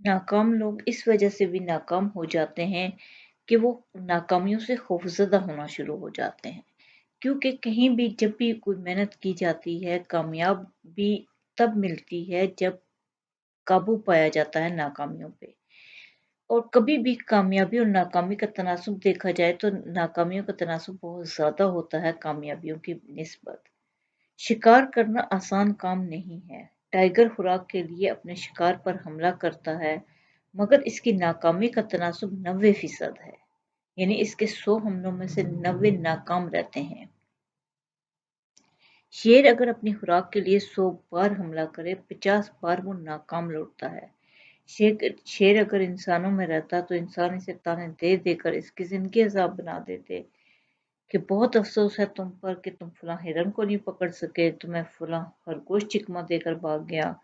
नाकाम लोग इस वजह से भी नाकाम हो जाते हैं कि वो नाकामियों से खौफज़दा होना शुरू हो जाते हैं, क्योंकि कहीं भी जब भी कोई मेहनत की जाती है, कामयाबी तब मिलती है जब काबू पाया जाता है नाकामियों पे। और कभी भी कामयाबी और नाकामी का तनासुब देखा जाए तो नाकामियों का तनासुब बहुत ज़्यादा होता है कामयाबियों की निस्बत। शिकार करना आसान काम नहीं है। टाइगर खुराक के लिए अपने शिकार पर हमला करता है, मगर इसकी नाकामी का तनासुब 90% है। यानी इसके 100 हमलों में से 90 नाकाम रहते हैं। शेर अगर अपनी खुराक के लिए 100 बार हमला करे, 50 बार वो नाकाम लौटता है। शेर अगर इंसानों में रहता तो इंसान इसे ताने दे देकर इसकी जिंदगी अजाब बना देते कि बहुत अफसोस है तुम पर कि तुम फलां हिरन को नहीं पकड़ सके, तुम्हें फलां खरगोश चिकमा देकर भाग गया।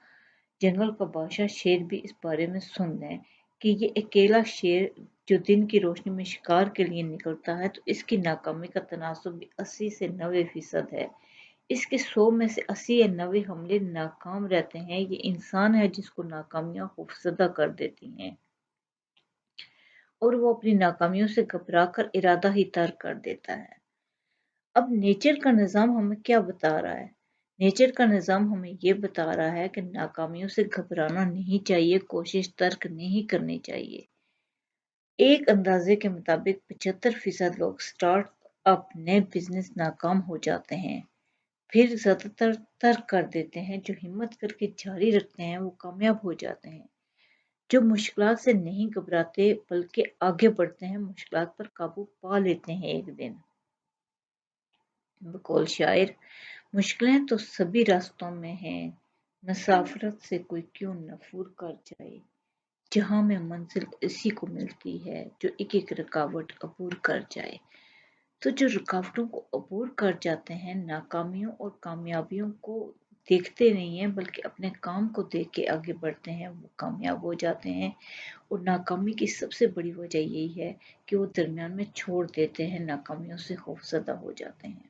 जंगल का बादशाह शेर भी इस बारे में सुन लें कि ये अकेला शेर जो दिन की रोशनी में शिकार के लिए निकलता है तो इसकी नाकामी का तनासुब भी 80 से 90% है। इसके 100 में से 80 या 90 हमले नाकाम रहते हैं। ये इंसान है जिसको नाकामियां खौफजदा कर देती हैं और वो अपनी नाकामियों से घबरा कर इरादा ही तर्क कर देता है। अब नेचर का निज़ाम हमें क्या बता रहा है? नेचर का निज़ाम हमें ये बता रहा है कि नाकामियों से घबराना नहीं चाहिए, कोशिश तर्क नहीं करनी चाहिए। एक अंदाजे के मुताबिक 75% लोग स्टार्ट अप नए बिजनेस नाकाम हो जाते हैं। फिर ज्यादातर तर्क कर देते हैं। जो हिम्मत करके जारी रखते हैं वो कामयाब हो जाते हैं। जो मुश्किलात से नहीं घबराते बल्कि आगे बढ़ते हैं, मुश्किलात पर काबू पा लेते हैं एक दिन। बकौल शायर, मुश्किलें तो सभी रास्तों में हैं, मुसाफरत से कोई क्यों नफूर कर जाए, जहां में मंजिल इसी को मिलती है जो एक एक रुकावट अबूर कर जाए। तो जो रुकावटों को अबूर कर जाते हैं, नाकामियों और कामयाबियों को देखते नहीं हैं बल्कि अपने काम को देख के आगे बढ़ते हैं, वो कामयाब हो जाते हैं। और नाकामी की सबसे बड़ी वजह यही है कि वो दरमियान में छोड़ देते हैं, नाकामियों से खौफजदा हो जाते हैं।